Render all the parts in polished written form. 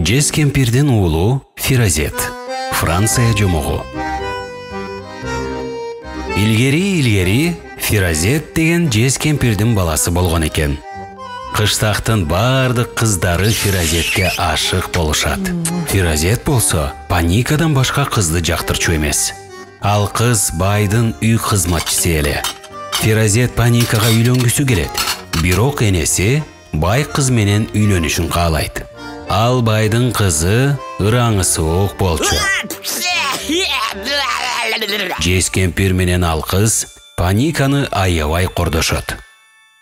Жез кемпирдин уулу Фиразет. Франция жомогу. Илгери Фиразет деген жез кемпирдин баласы болгон экен. Кыштактын бардык кыздары Фиразетке ашык болушат. Фиразет болсо Паникадан башка кызды жактырчу эмес. Ал кыз байдын үй кызматчысы эле. Фиразет Паникага үйлөнгүсү келет. Бирок энеси бай кыз менен үйлөнүшүн каалайт. Ал байдын кызы ыраңы суук болчу. Жез кемпир менен ал кыз Паниканы аябай кордошот.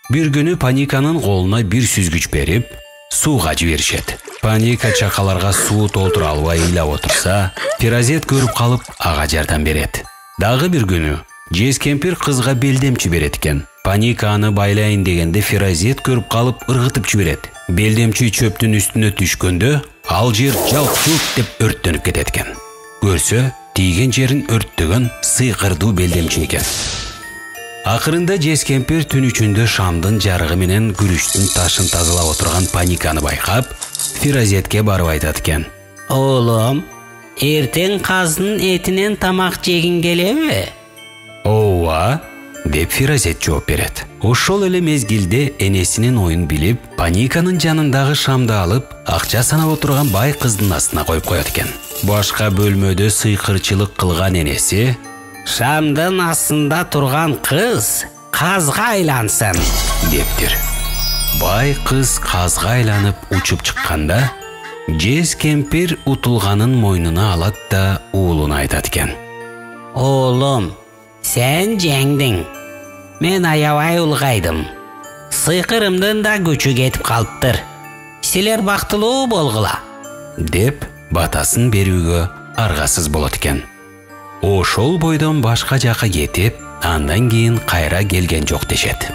Бир күнү Паниканын колуна бир сүзгүч берип, сууга жиберишет. Паника чакаларга суу толтура албай ыйлап отурса, Фиразет көрүп калып ага жардам берет. Дагы бир күнү жез кемпир кызга белдемчи берет экен. Паника аны байлайын дегенде Фиразет көрүп калып ыргытып жиберет. Белдемчи чөптүн үстүнө түшкөндө ал жер жалп-жулп деп өрттөнүп кетет экен. Көрсө, тийген жерин өрттөгөн сыйкырдуу белдемчи экен. Акырында жез кемпир түн ичинде шамдын жарыгы менен күрүчтүн ташын тазалап отурган Паниканы байкап, Фиразетке барып айтат экен. Оолум, эртең каздын этинен тамак жегиң келеби? Ооба, деп Фиразет жооп берет. Ошол эле мезгилде энесинин оюн билип, Паниканын жанындагы шамды алып, акча санап отурган бай кыздын астына коюп коет экен. Башка бөлмөдө сыйкырчылык кылган энеси: «Шамдын астында турган кыз казга айлансын», дептир. Бай кыз казга айланып учуп чыкканда, жез кемпир утулганын мойнуна алат да уулуна айтат экен. «Оолум, сен жеңдиң. Мен аябай улгайдым. Сыйкырымдын да күчү кетип калыптыр. Силер бактылуу болгула», деп батасын берүүгө аргасыз болот экен. Ошол бойдон башка жака кетип, андан кийин кайра келген жок дешет.